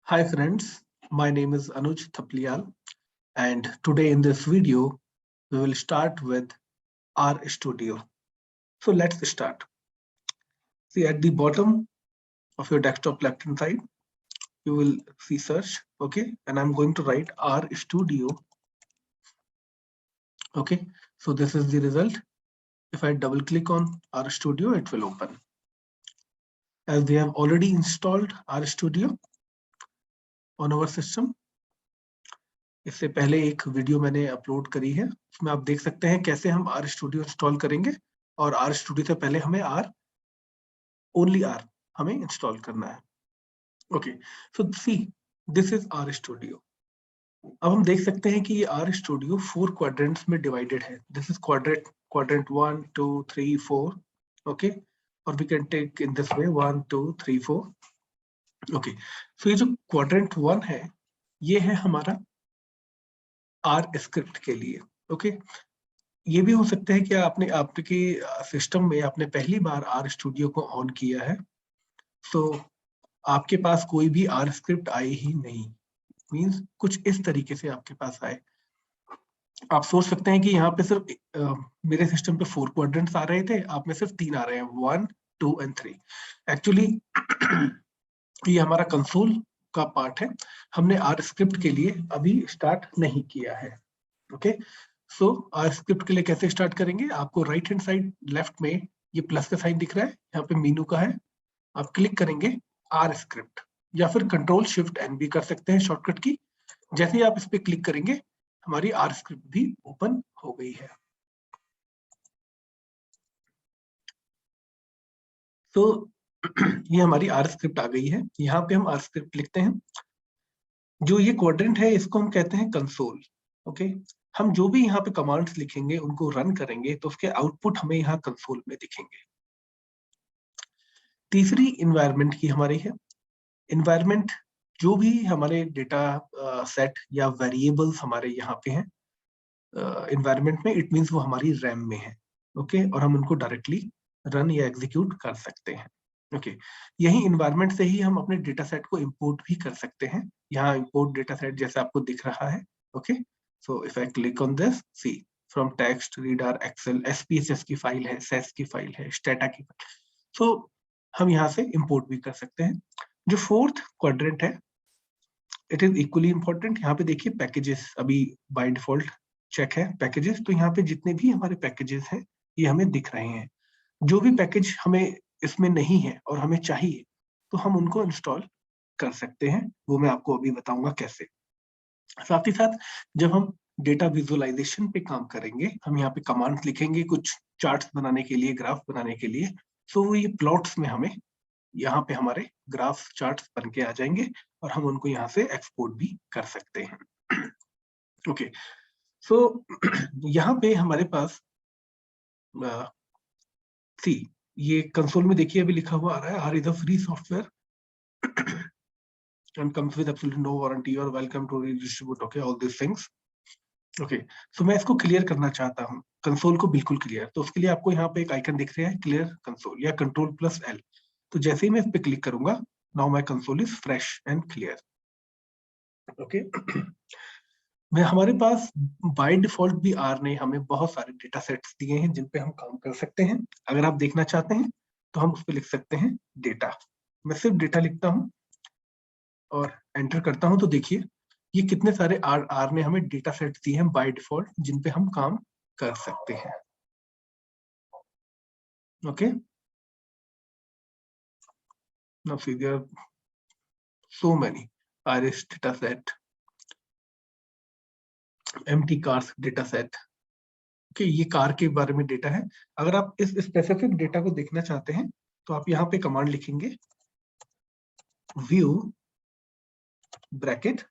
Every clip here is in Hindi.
Hi friends, my name is Anuj Thaplial and today in this video we will start with RStudio. So let's start. See at the bottom of your desktop left hand side you will see search, okay, and I'm going to write RStudio. Okay, so this is the result. If I double click on RStudio it will open. As we have already installed RStudio on our system, इससे पहले एक वीडियो मैंने अपलोड करी है, उसमें आप देख सकते हैं कैसे हम RStudio इंस्टॉल करेंगे और RStudio से पहले हमें ओनली आर हमें इंस्टॉल करना है। Okay, so see this is RStudio। अब हम देख सकते हैं कि ये RStudio 4 क्वाड्रेंट्स में डिवाइडेड है। दिस इज क्वाड्रेंट 1 2 3 4, ओके, और we can take in this way 1 2 3 4। Okay, so ये जो क्वाड्रेंट 1 है ये है हमारा R स्क्रिप्ट के लिए। ओके, ये भी हो सकता है कि आपके सिस्टम में आपने पहली बार RStudio को ऑन किया है, तो आपके पास कोई भी R स्क्रिप्ट आए ही नहीं, मींस कुछ इस तरीके से आपके पास आए। आप सोच सकते हैं कि यहाँ पे सिर्फ मेरे सिस्टम पे 4 क्वाड्रेंट्स आ रहे थे, आप में सिर्फ 3 आ रहे हैं, 1 2 एंड 3। एक्चुअली ये हमारा कंसोल का पार्ट है, हमने R स्क्रिप्ट के लिए अभी स्टार्ट नहीं किया है। ओके, सो R स्क्रिप्ट के लिए कैसे स्टार्ट करेंगे? आपको राइट हैंड साइड लेफ्ट में ये प्लस का साइन दिख रहा है, यहाँ पे मेनू का है, आप क्लिक करेंगे R स्क्रिप्ट या फिर कंट्रोल शिफ्ट एन भी कर सकते हैं शॉर्टकट की। जैसे ही आप इस पे क्लिक करेंगे हमारी R स्क्रिप्ट भी ओपन हो गई है। तो ये हमारी R स्क्रिप्ट आ गई है। यहाँ पे हम R स्क्रिप्ट लिखते हैं। जो ये क्वाड्रेंट है इसको हम कहते हैं कंसोल। ओके, हम जो भी यहाँ पे कमांड्स लिखेंगे उनको रन करेंगे तो उसके आउटपुट हमें यहाँ कंसोल में दिखेंगे। तीसरी इन्वायरमेंट की हमारी है। इन्वायरमेंट जो भी हमारे डेटा सेट या वेरिएबल्स हमारे यहाँ पे हैं इन्वायरमेंट में, इट मींस वो हमारी रैम में है। ओके, और हम उनको डायरेक्टली रन या एग्जीक्यूट कर सकते हैं। ओके, यही इन्वायरमेंट से ही हम अपने डेटा सेट को इंपोर्ट भी कर सकते हैं। यहाँ इंपोर्ट डेटा सेट जैसे आपको दिख रहा है। Okay, so if I click on this, see from text, reader, Excel, SPSS की फाइल है, सेस की फाइल है, स्टेटा की फाइल, सो हम यहाँ से इंपोर्ट भी कर सकते हैं। जो फोर्थ क्वाड्रेंट है इट इज इक्वली इंपॉर्टेंट। यहाँ पे देखिए पैकेजेस अभी बाय डिफॉल्ट चेक है पैकेजेस, तो यहाँ पे जितने भी हमारे पैकेजेस हैं ये हमें दिख रहे हैं। जो भी पैकेज हमें इसमें नहीं है और हमें चाहिए तो हम उनको इंस्टॉल कर सकते हैं, वो मैं आपको अभी बताऊंगा कैसे। साथ ही साथ जब हम डेटा विजुअलाइजेशन पे काम करेंगे, हम यहाँ पे कमांड्स लिखेंगे कुछ चार्ट्स बनाने के लिए, ग्राफ बनाने के लिए, तो वो ये प्लॉट्स में हमें यहाँ पे हमारे ग्राफ चार्ट्स बन के आ जाएंगे और हम उनको यहाँ से एक्सपोर्ट भी कर सकते हैं। ओके, सो यहाँ पे हमारे पास सी ये कंसोल में देखिए अभी लिखा हुआ आ रहा है R is a free software and comes with absolutely no warranty or welcome to redistribute, okay, all these things. Okay, so मैं इसको क्लियर करना चाहता हूँ, कंसोल को बिल्कुल क्लियर। तो उसके लिए आपको यहाँ पे एक आइकन दिख रहा है क्लियर कंसोल या Ctrl+L। तो जैसे ही मैं इस पे क्लिक करूंगा, now my console is fresh and clear. Okay, मैं हमारे पास बाय डिफॉल्ट भी R ने हमें बहुत सारे डेटा सेट्स दिए हैं जिन पे हम काम कर सकते हैं। अगर आप देखना चाहते हैं तो हम उस पे लिख सकते हैं डेटा। मैं सिर्फ डेटा लिखता हूँ और एंटर करता हूँ, तो देखिए ये कितने सारे R ने हमें डेटा सेट्स दिए हैं बाय डिफॉल्ट जिन पे हम काम कर सकते हैं। Okay, now see there are so many RS data set, empty cars data set। okay, ये कार के बारे में डेटा है। अगर आप इस स्पेसिफिक डेटा को देखना चाहते हैं तो आप यहाँ पे कमांड लिखेंगे व्यू ब्रैकेट,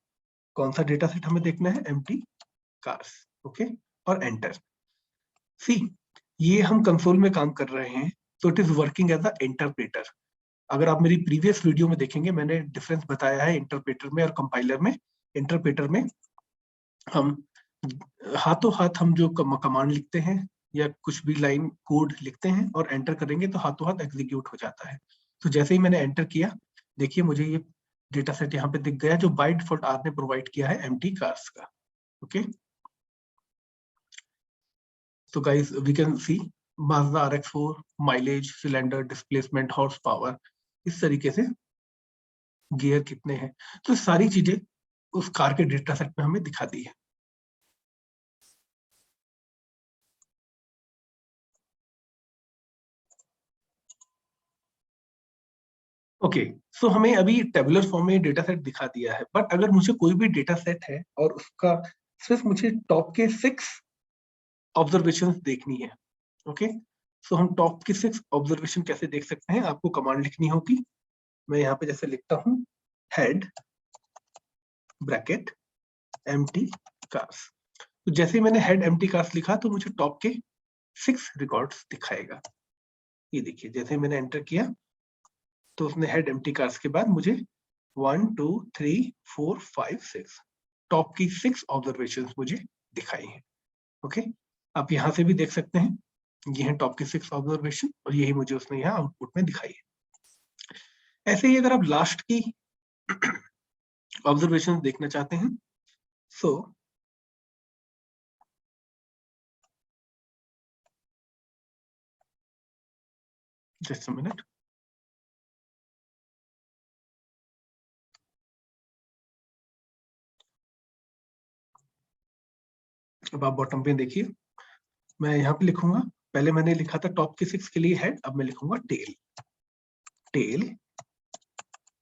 कौन सा डेटा सेट हमें देखना है, एम्प्टी कार्स। ओके, और एंटर। सी ये हम कंसोल में काम कर रहे हैं तो it is working as a interpreter. अगर आप मेरी प्रीवियस वीडियो में देखेंगे मैंने डिफरेंस बताया है इंटरप्रेटर में और कंपाइलर में। इंटरप्रेटर में हम हाथों हाथ हम जो कमांड लिखते हैं या कुछ भी लाइन कोड लिखते हैं और एंटर करेंगे तो हाथों हाथ एग्जीक्यूट हो जाता है। तो जैसे ही मैंने एंटर किया, देखिए मुझे ये डेटा सेट यहाँ पे दिख गया जो बाय डिफॉल्ट आर ने प्रोवाइड किया है एम्प्टी कार्स का। ओके, तो guys we can see Mazda RX-4, mileage, cylinder, displacement, horse power, इस तरीके से गियर कितने हैं, तो सारी चीजें उस कार के डेटा सेट में हमें दिखा दी है। ओके, सो हमें अभी टेबुलर फॉर्म में डेटा सेट दिखा दिया है, बट अगर मुझे कोई भी डेटा सेट है और उसका सिर्फ मुझे टॉप के 6 ऑब्जर्वेशन देखनी है। ओके, सो हम टॉप की 6 ऑब्जर्वेशन कैसे देख सकते हैं, आपको कमांड लिखनी होगी। मैं यहाँ पे जैसे लिखता हूँ हेड ब्रैकेट एम्प्टी कार्स, तो जैसे मैंने हेड एम्प्टी कार्स लिखा तो मुझे टॉप के 6 रिकॉर्ड्स दिखाएगा। ये देखिए जैसे मैंने एंटर किया तो उसने हेड एम्प्टी कार्स के बाद मुझे 1 2 3 4 5 6 टॉप की 6 ऑब्जर्वेशन मुझे दिखाई हैं। ओके, आप यहाँ से भी देख सकते हैं, ये है टॉप की 6 ऑब्जर्वेशन और यही मुझे उसने यहाँ आउटपुट में दिखाई है। ऐसे ही अगर आप लास्ट की ऑब्जर्वेशन देखना चाहते हैं, सो जस्ट अ मिनट, अब आप बॉटम पे देखिए, मैं यहाँ पे लिखूंगा, पहले मैंने लिखा था टॉप की 6 के लिए हेड, अब मैं लिखूंगा टेल, टेल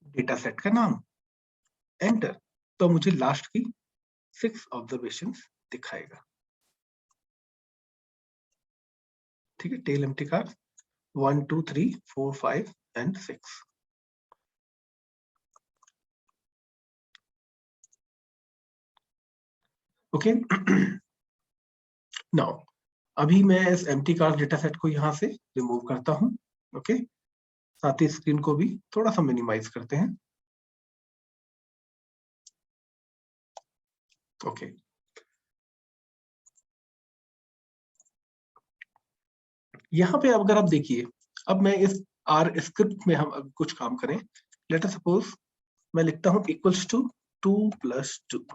डेटा सेट का नाम, एंटर, तो मुझे लास्ट की 6 ऑब्जर्वेशंस दिखाएगा। ठीक है, tail mtcars 1 2 3 4 5 and 6। Okay, now अभी मैं इस एम्प्टी कार्स डेटा सेट को यहाँ से रिमूव करता हूँ। ओके, साथ ही स्क्रीन को भी थोड़ा सा मिनिमाइज करते हैं। ओके, यहाँ पे अगर आप देखिए, अब मैं इस आर स्क्रिप्ट में हम अब कुछ काम करें, लेट अस सपोज मैं लिखता हूँ इक्वल्स टू 2 + 2।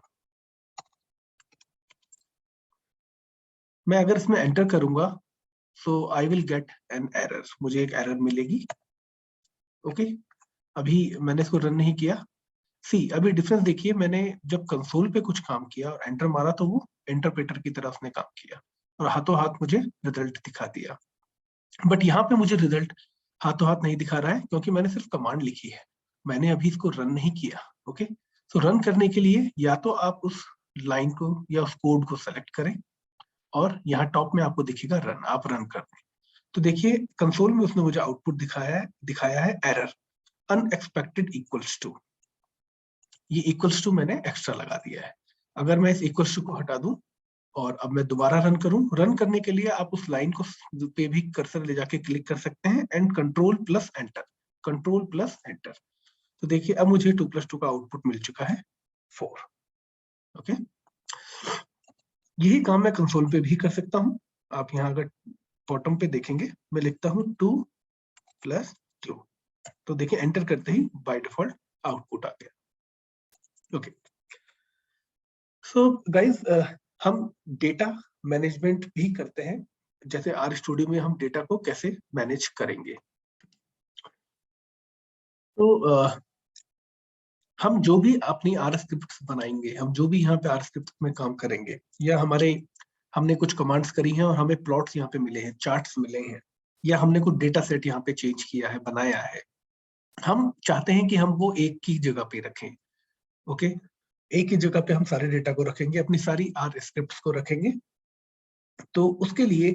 मैं अगर इसमें एंटर करूंगा so I will get an error, मुझे एक एरर मिलेगी। ओके, अभी मैंने इसको रन नहीं किया। सी, अभी डिफरेंस देखिए, मैंने जब कंसोल पे कुछ काम किया और एंटर मारा तो वो इंटरप्रेटर की तरह उसने काम किया और हाथों हाथ मुझे रिजल्ट दिखा दिया। बट यहाँ पे मुझे रिजल्ट हाथों हाथ नहीं दिखा रहा है क्योंकि मैंने सिर्फ कमांड लिखी है, मैंने अभी इसको रन नहीं किया। ओके, तो रन करने के लिए या तो आप उस लाइन को या उस कोड को सेलेक्ट करें और यहाँ टॉप में आपको दिखेगा रन, आप रन कर दें। तो देखिए कंसोल में उसने मुझे आउटपुट दिखाया है एरर अनएक्सपेक्टेड इक्वल्स टू, ये इक्वल्स टू मैंने एक्स्ट्रा लगा दिया है। अगर मैं इस इक्वल्स टू को हटा दूं और अब मैं दोबारा रन करूं, रन करने के लिए आप उस लाइन को पे भी कर्सर ले जाके क्लिक कर सकते हैं and control plus enter, control plus enter. तो देखिए अब मुझे 2 + 2 का आउटपुट मिल चुका है 4। ओके, यही काम मैं कंसोल पे भी कर सकता हूं। आप यहाँ अगर बॉटम पे देखेंगे, मैं लिखता हूँ 2 + 2, तो देखिए एंटर करते ही बाय डिफॉल्ट आउटपुट आ गया। ओके, सो गाइस हम डेटा मैनेजमेंट भी करते हैं, जैसे आर स्टूडियो में हम डेटा को कैसे मैनेज करेंगे। तो हम जो भी अपनी आर स्क्रिप्ट बनाएंगे, हम जो भी यहाँ पे आर स्क्रिप्ट में काम करेंगे, या हमने कुछ कमांड्स करी हैं और हमें प्लॉट्स यहाँ पे मिले हैं, चार्ट्स मिले हैं, या हमने कुछ डेटा सेट यहाँ पे चेंज किया है, बनाया है, हम चाहते हैं कि हम वो एक ही जगह पे रखें। ओके, एक ही जगह पे हम सारे डेटा को रखेंगे, अपनी सारी आर स्क्रिप्ट को रखेंगे। तो उसके लिए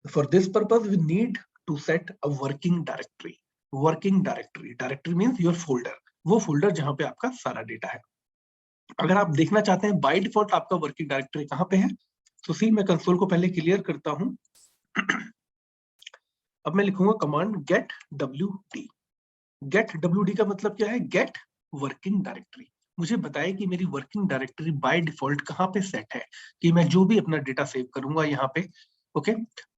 for this purpose we need to set a working directory. Working directory, directory means your folder, वो फोल्डर जहां पे आपका सारा डेटा है। अगर आप देखना चाहते हैं बाय डिफॉल्ट आपका वर्किंग डायरेक्टरी कहाँ पे है, तो सी मैं कंसोल को पहले क्लियर करता हूँ। अब मैं लिखूंगा command get wd। Get wd का मतलब क्या है, गेट वर्किंग डायरेक्टरी, मुझे बताए कि मेरी वर्किंग डायरेक्टरी बाय डिफॉल्ट कहाँ पे सेट है, कि मैं जो भी अपना डेटा सेव करूंगा यहाँ पे। ओके,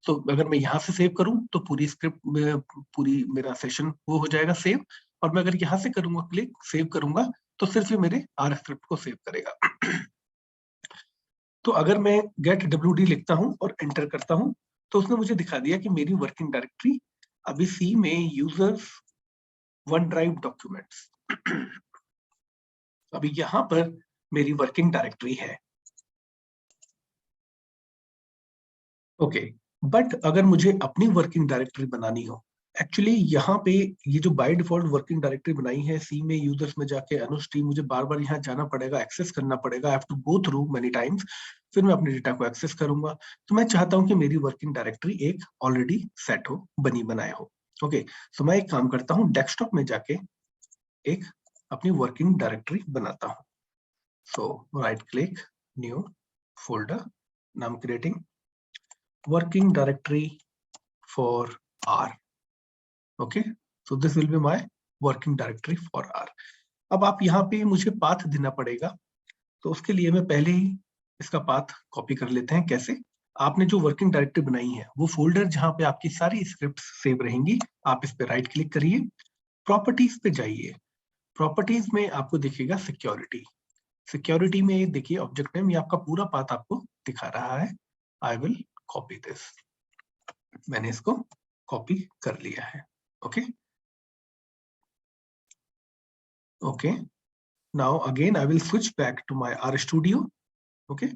तो अगर मैं यहाँ से सेव करूं तो पूरी स्क्रिप्ट में पूरी मेरा सेशन वो हो जाएगा सेव, और मैं अगर यहाँ से करूंगा क्लिक सेव करूंगा तो सिर्फ ये मेरे R स्क्रिप्ट को सेव करेगा। तो अगर मैं get wd लिखता हूं और एंटर करता हूं तो उसने मुझे दिखा दिया कि मेरी वर्किंग डायरेक्टरी अभी सी में यूजर्स वन ड्राइव डॉक्यूमेंट्स अभी यहां पर मेरी वर्किंग डायरेक्टरी है। ओके, बट अगर मुझे अपनी वर्किंग डायरेक्टरी बनानी हो, एक्चुअली यहाँ पे ये जो बाय डिफॉल्ट वर्किंग डायरेक्टरी बनाई है सी में यूजर्स में जाके अनुज टी, मुझे बार बार यहाँ जाना पड़ेगा, एक्सेस करना पड़ेगा, I have to go through many times, फिर मैं अपने डेटा को एक्सेस करूंगा। तो मैं चाहता हूँ कि मेरी वर्किंग डायरेक्टरी एक ऑलरेडी सेट हो, बनी बनाए हो। ओके, सो मैं एक काम करता हूँ, डेस्कटॉप में जाके एक अपनी वर्किंग डायरेक्टरी बनाता हूँ। सो राइट क्लिक, न्यू फोल्डर, नाम creating working directory for R. Okay, so this will be my working directory for R. अब आप यहाँ पे मुझे पाथ देना पड़ेगा, तो उसके लिए मैं पहले ही इसका पाथ कॉपी कर लेते हैं। कैसे? आपने जो वर्किंग डायरेक्टरी बनाई है वो फोल्डर जहां पे आपकी सारी स्क्रिप्ट सेव रहेंगी, आप इस पे राइट क्लिक करिए, प्रॉपर्टीज पे जाइए, प्रॉपर्टीज में आपको दिखेगा सिक्योरिटी, सिक्योरिटी में देखिए ऑब्जेक्ट नेम, ये आपका पूरा पाथ आपको दिखा रहा है। आई विल कॉपी दिस, मैंने इसको कॉपी कर लिया है। Okay okay, now again I will switch back to my R studio. Okay,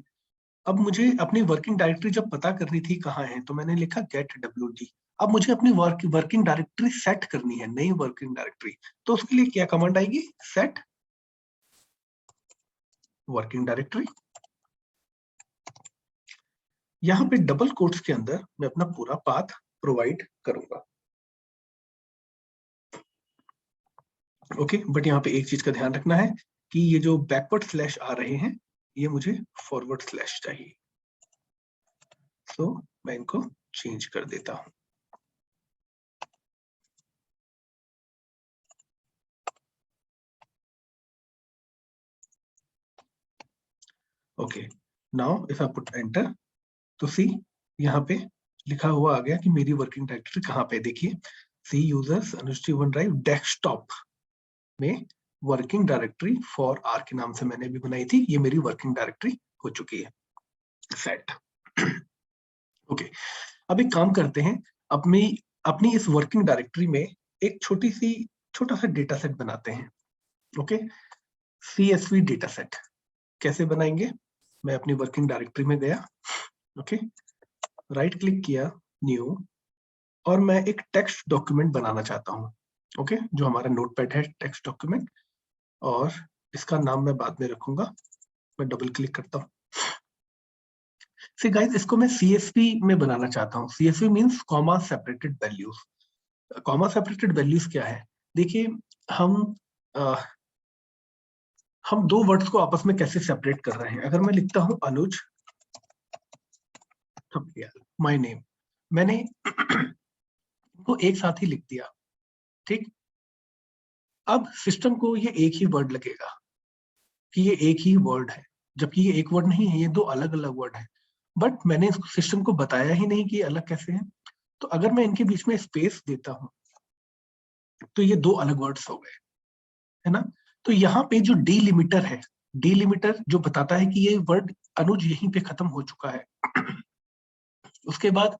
अब मुझे अपनी वर्किंग डायरेक्टरी जब पता करनी थी कहाँ है, तो मैंने लिखा गेट wd। अब मुझे अपनी वर्किंग डायरेक्टरी सेट करनी है, नई वर्किंग डायरेक्टरी, तो उसके लिए क्या कमांड आएगी? Set working directory. यहाँ पे डबल कोट्स के अंदर मैं अपना पूरा पाथ प्रोवाइड करूंगा। ओके, बट यहाँ पे एक चीज का ध्यान रखना है कि ये जो बैकवर्ड स्लैश आ रहे हैं ये मुझे फॉरवर्ड स्लैश चाहिए, तो मैं इनको चेंज कर देता हूं। Okay, now if I put enter, तो सी यहाँ पे लिखा हुआ आ गया कि मेरी वर्किंग डायरेक्टरी कहाँ पे। देखिए, C users Anushthi OneDrive desktop में वर्किंग डायरेक्टरी फॉर आर के नाम से मैंने भी बनाई थी, ये मेरी वर्किंग डायरेक्टरी हो चुकी है सेट। ओके, अब एक काम करते हैं, अपनी अपनी इस वर्किंग डायरेक्टरी में एक छोटा सा डेटा सेट बनाते हैं। ओके, CSV डेटा सेट कैसे बनाएंगे? मैं अपनी वर्किंग डायरेक्टरी में गया, ओके, राइट क्लिक किया, न्यू, और मैं एक टेक्स्ट डॉक्यूमेंट बनाना चाहता हूँ। ओके, जो हमारा नोटपैड है, टेक्स्ट डॉक्यूमेंट, और इसका नाम मैं बाद में रखूंगा। मैं डबल क्लिक करता हूँ। सी गाइस, इसको मैं CSV में बनाना चाहता हूँ। CSV means comma separated values. Comma separated values क्या है? देखिए, हम हम दो वर्ड्स को आपस में कैसे सेपरेट कर रहे हैं। अगर मैं लिखता हूं अनुज माय नेम, मैंने वो एक साथ ही लिख दिया, ठीक। अब सिस्टम को ये एक ही वर्ड लगेगा कि ये एक ही वर्ड है, जबकि ये एक वर्ड नहीं है, ये दो अलग अलग वर्ड है। बट मैंने सिस्टम को बताया ही नहीं कि ये अलग कैसे हैं। तो अगर मैं इनके बीच में स्पेस देता हूं तो ये दो अलग वर्ड्स हो गए, है ना। तो यहाँ पे जो डीलिमिटर है, डीलिमिटर जो बताता है कि ये वर्ड अनुज यहीं पे खत्म हो चुका है, उसके बाद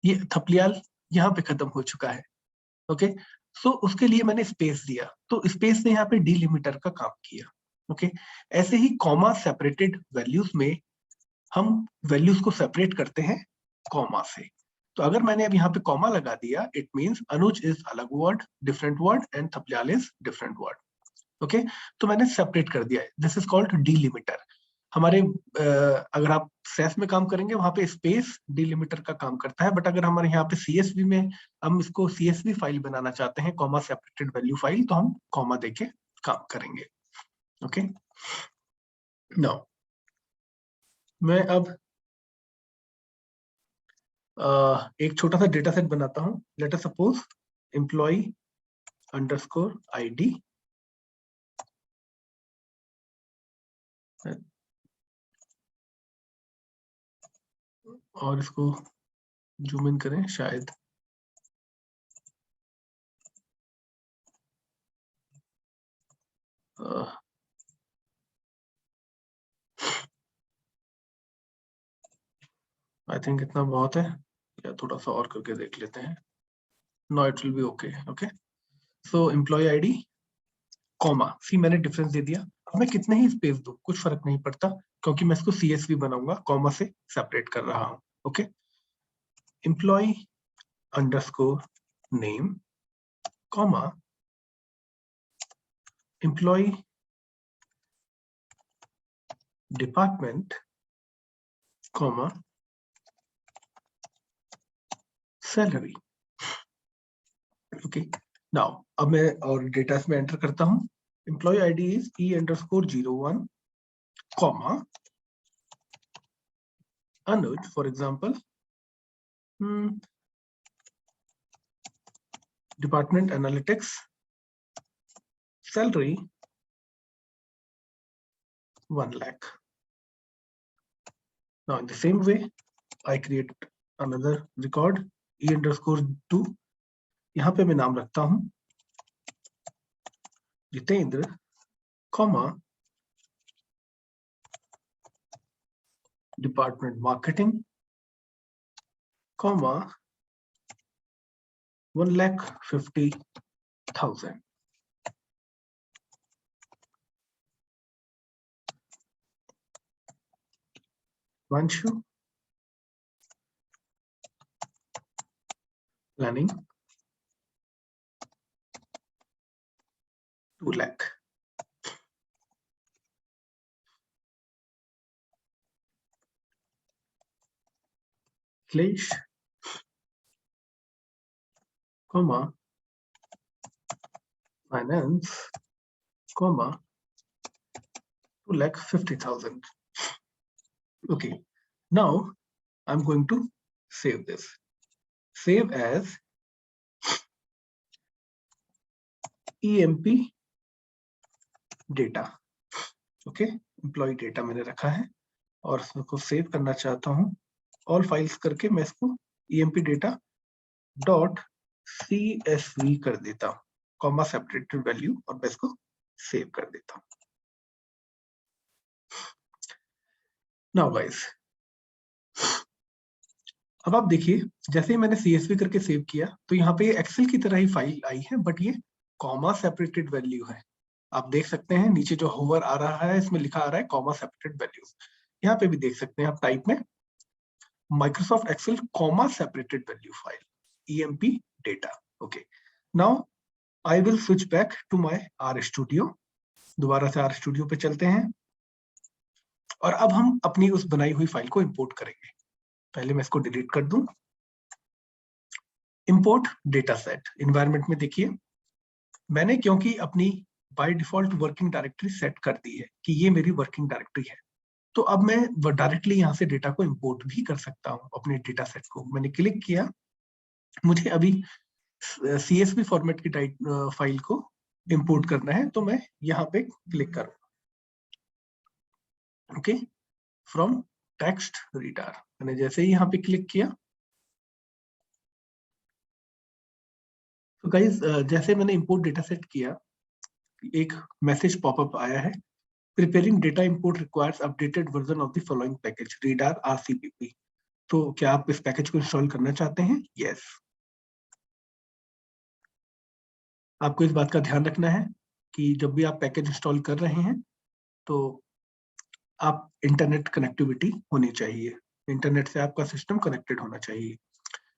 ये थपलियाल यहाँ पे खत्म हो चुका है। ओके, सो उसके लिए मैंने स्पेस दिया, तो स्पेस ने यहाँ पे डीलिमिटर का काम किया। ओके, ऐसे ही कॉमा सेपरेटेड वैल्यूज में हम वैल्यूज को सेपरेट करते हैं कॉमा से। तो अगर मैंने अब यहाँ पे कॉमा लगा दिया, इट मींस अनुज इज अलग word, different word, and Thapliyal is different word. Okay, तो मैंने सेपरेट कर दिया, दिस इज कॉल्ड डीलिमिटर। हमारे अगर आप सेस में काम करेंगे वहां पे स्पेस डीलिमिटर का काम करता है, बट अगर हमारे यहाँ पे CSV में हम इसको CSV फाइल बनाना चाहते हैं, कॉमा सेपरेटेड वैल्यू फाइल, तो हम कॉमा देके काम करेंगे। ओके, नाउ मैं अब एक छोटा सा डेटा सेट बनाता हूं। Let us suppose employ underscore ID, और इसको जूम इन करें शायद, आई थिंक इतना बहुत है, या थोड़ा सा और करके देख लेते हैं। No it will be okay. Okay, so employ ID comma, see मैंने डिफरेंस दे दिया। अब मैं कितने ही स्पेस दूं कुछ फर्क नहीं पड़ता, क्योंकि मैं इसको CSV बनाऊंगा, कॉमा से सेपरेट कर रहा हूं। Okay, employ underscore name comma employ department comma salary. Okay, now अब मैं और डेटा में एंटर करता हूं। Employ ID is E_01 comma Anuj, for example, department analytics, salary 1 lakh. Now in the same way, I create another record E_2. यहाँ पे मैं नाम रखता हूँ Jitendra, comma department marketing, comma 1,50,000. Vanshu, planning 2 lakh. Akhilesh, comma finance, comma 2,50,000. Okay, now I'm going to save this. Save as EMP data. Okay, employ data मैंने रखा है और इसको सेव करना चाहता हूँ ऑल फाइल्स करके। मैं इसको EMP data डॉट CSV कर देता हूँ, कॉमा सेपरेटेड वैल्यू, और मैं इसको सेव कर देता हूँ। नाउ गाइस, अब आप देखिए, जैसे ही मैंने CSV करके सेव किया तो यहाँ पे एक्सेल की तरह ही फाइल आई है, बट ये कॉमा सेपरेटेड वैल्यू है। आप देख सकते हैं नीचे जो होवर आ रहा है इसमें लिखा आ रहा है कॉमा सेपरेटेड वैल्यूज। यहाँ पे भी देख सकते हैं आप टाइप में Microsoft Excel comma separated value file EMP data. Okay, now I will switch back to my RStudio. दोबारा से RStudio पे चलते हैं और अब हम अपनी उस बनाई हुई फाइल को इंपोर्ट करेंगे। पहले मैं इसको डिलीट कर दूं। इंपोर्ट डेटा सेट इन्वायरमेंट में देखिए, मैंने क्योंकि अपनी by default working directory set कर दी है कि ये मेरी वर्किंग डायरेक्टरी है, तो अब मैं डायरेक्टली यहाँ से डेटा को इंपोर्ट भी कर सकता हूँ। अपने डेटा सेट को मैंने क्लिक किया, मुझे अभी CSV फॉर्मेट की फाइल को इंपोर्ट करना है, तो मैं यहाँ पे क्लिक करूंगा। ओके, फ्रॉम टेक्स्ट रीडर मैंने जैसे ही यहाँ पे क्लिक किया तो गाइस, जैसे मैंने इंपोर्ट डेटा सेट किया, एक मैसेज पॉपअप आया है, preparing data import requires updated version of the following package reader RCPP। तो क्या आप इस पैकेज को इंस्टॉल करना चाहते हैं? यस। आपको इस बात का ध्यान रखना है कि जब भी आप पैकेज इंस्टॉल कर रहे हैं तो आप इंटरनेट कनेक्टिविटी होनी चाहिए, इंटरनेट से आपका सिस्टम कनेक्टेड होना चाहिए,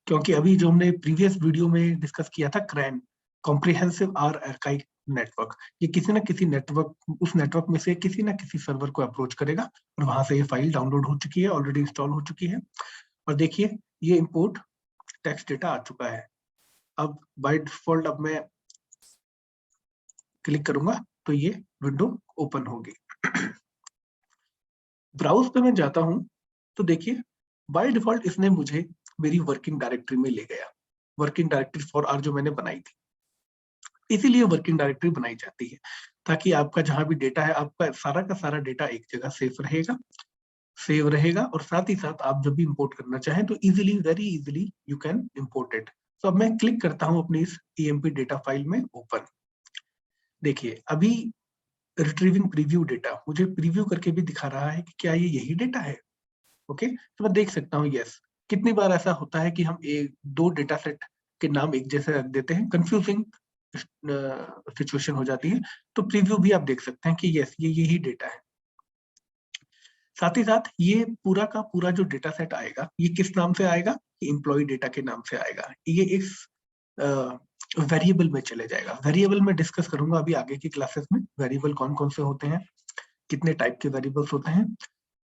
क्योंकि अभी जो हमने प्रीवियस वीडियो में डिस्कस किया था CRAN, comprehensive R archive network, ये किसी ना किसी नेटवर्क, उस नेटवर्क में से किसी ना किसी सर्वर को अप्रोच करेगा और वहां से ये फाइल डाउनलोड हो चुकी है, ऑलरेडी इंस्टॉल हो चुकी है। और देखिए ये इंपोर्ट टेक्स्ट डेटा आ चुका है। अब बाय डिफॉल्ट अब मैं क्लिक करूंगा तो ये विंडो ओपन होगी। ब्राउज पे मैं जाता हूं तो देखिए बाय डिफॉल्ट इसने मुझे मेरी वर्किंग डायरेक्टरी में ले गया, वर्किंग डायरेक्टरी फॉर आर जो मैंने बनाई थी। इसीलिए वर्किंग डायरेक्टरी बनाई जाती है ताकि आपका जहां भी डेटा है, आपका सारा का सारा डेटा एक जगह सेव रहेगा और साथ ही साथ आप जब भी इंपोर्ट करना चाहें तो easily, very easily you can import it. तो अब मैं क्लिक करता हूं अपनी इस EMP डेटा फाइल में ओपन। देखिए अभी रिट्रीविंग प्रीव्यू डेटा मुझे प्रीव्यू करके भी दिखा रहा है कि क्या ये यही डेटा है। ओके, तो मैं देख सकता हूँ यस, कितनी बार ऐसा होता है कि हम दो डेटा सेट के नाम एक जैसे रख देते हैं, कंफ्यूजिंग सिचुएशन हो जाती है। तो प्रीव्यू भी आप देख सकते हैं कि यस, ये यही डेटा है। साथ ही साथ ये पूरा का पूरा जो डेटा सेट आएगा, ये किस नाम से आएगा? एम्प्लॉय डेटा के नाम से आएगा। ये इस वेरिएबल में चले जाएगा। वेरिएबल में डिस्कस करूंगा अभी आगे की क्लासेस में, वेरिएबल कौन कौन से होते हैं, कितने टाइप के वेरिएबल्स होते हैं,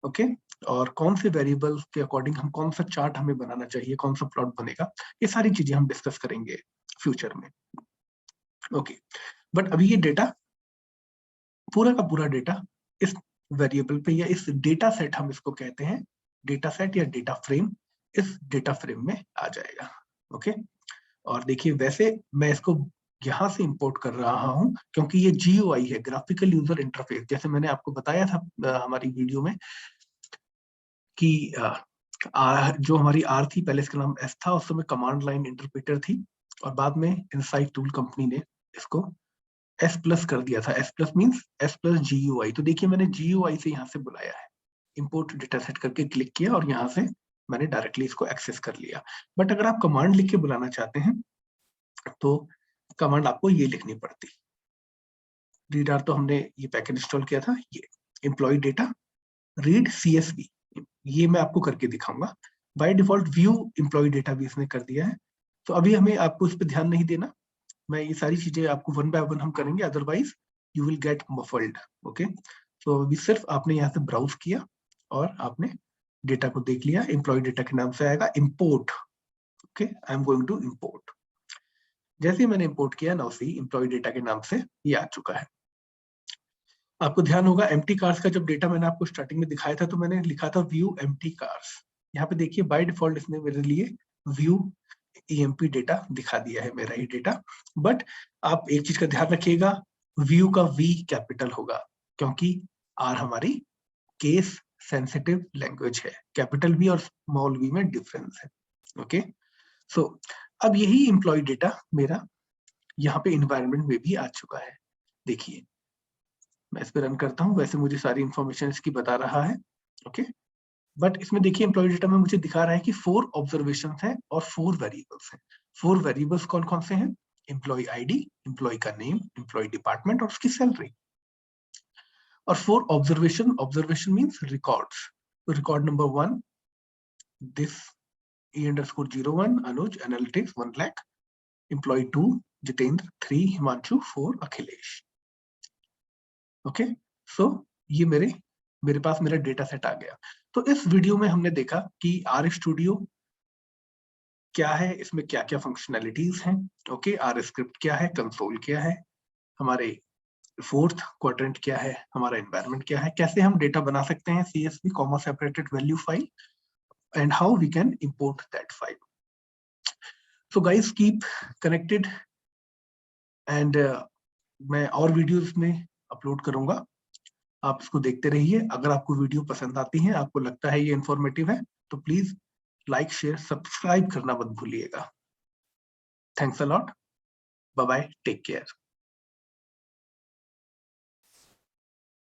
ओके, और कौन से वेरिएबल्स के अकॉर्डिंग हम कौन सा चार्ट हमें बनाना चाहिए, कौन सा प्लॉट बनेगा, ये सारी चीजें हम डिस्कस करेंगे फ्यूचर में, ओके। बट अभी ये डेटा, पूरा का पूरा डेटा इस वेरिएबल पे या इस डेटा सेट, हम इसको कहते हैं डेटा सेट या डेटा फ्रेम, इस डेटा फ्रेम में आ जाएगा, ओके। और देखिए, वैसे मैं इसको यहाँ से इंपोर्ट कर रहा हूँ क्योंकि ये GUI है, ग्राफिकल यूजर इंटरफेस। जैसे मैंने आपको बताया था हमारी वीडियो में कि जो हमारी R थी, पहले इसका नाम S था, उस समय कमांड लाइन इंटरप्रेटर थी, और बाद में इनसाइट टूल कंपनी ने इसको S+ कर दिया था। S+ means S+ GUI। तो देखिए, मैंने GUI से यहाँ से बुलाया है, इंपोर्ट डेटा सेट करके क्लिक किया और यहाँ से मैंने डायरेक्टली इसको एक्सेस कर लिया। बट अगर आप कमांड लिख के बुलाना चाहते हैं तो कमांड आपको ये लिखनी पड़ती। रीडर तो हमने ये पैकेज इंस्टॉल किया था, ये एम्प्लॉय डेटा रीड CSV, ये मैं आपको करके दिखाऊंगा। By default view employ data भी इसने कर दिया है, तो अभी हमें आपको इस पर ध्यान नहीं देना। मैं ये सारी चीजें आपको वन बाय वन हम करेंगे, otherwise you will get muffled, okay. तो अभी सिर्फ आपने यहाँ से ब्राउज किया और आपने डेटा को देख लिया, एम्प्लॉय डेटा के नाम से आएगा import, okay. I am going to import. जैसे ही मैंने इंपोर्ट किया, नाउ सी एम्प्लॉय डेटा के नाम से ये आ चुका है। आपको ध्यान होगा, एम्प्टी कार्स का जब डेटा मैंने आपको स्टार्टिंग में दिखाया था तो मैंने लिखा था व्यू एम्प्टी कार्स। यहाँ पे देखिए, बाय डिफॉल्ट इसने मेरे लिए व्यू EMP डेटा दिखा दिया है, मेरा ही डेटा। बट आप एक चीज का ध्यान रखिएगा, व्यू का V कैपिटल होगा, क्योंकि R हमारी केस सेंसिटिव लैंग्वेज है। कैपिटल V और स्मॉल v में डिफरेंस है, ओके। सो अब यही एम्प्लॉय डेटा मेरा यहाँ पे इन्वायरमेंट में भी आ चुका है। देखिए, मैं इस पे रन करता हूँ, वैसे मुझे सारी इंफॉर्मेशन इसकी बता रहा है, ओके। बट इसमें देखिए, एम्प्लॉय डेटा में मुझे दिखा रहा है कि 4 ऑब्जर्वेशन है और 4 वेरिएबल्स हैं। 4 वेरिएबल्स कौन कौन से हैं? एम्प्लॉय ID, एम्प्लॉय का नेम, एम्प्लॉय डिपार्टमेंट और उसकी सैलरी। और 4 ऑब्जर्वेशन मींस रिकॉर्ड्स। तो record number 1, this E_01 Anuj analytics 1 lakh, employ 2 Jitendra, 3 Himanshu, 4 Akhilesh, okay. So ये मेरे पास मेरा डेटा सेट आ गया। तो इस वीडियो में हमने देखा कि R स्टूडियो क्या है, इसमें क्या क्या फंक्शनैलिटीज हैं, ओके। R स्क्रिप्ट क्या है, कंसोल क्या है, हमारे फोर्थ क्वाड्रेंट क्या है, हमारा एनवायरनमेंट क्या है, कैसे हम डेटा बना सकते हैं CSV comma separated value file, and how we can import that file. So guys, keep connected and मैं और वीडियोस में अपलोड करूंगा, आप इसको देखते रहिए। अगर आपको वीडियो पसंद आती है, आपको लगता है ये इंफॉर्मेटिव है, तो प्लीज लाइक शेयर सब्सक्राइब करना मत भूलिएगा। Thanks a lot, bye bye, take care.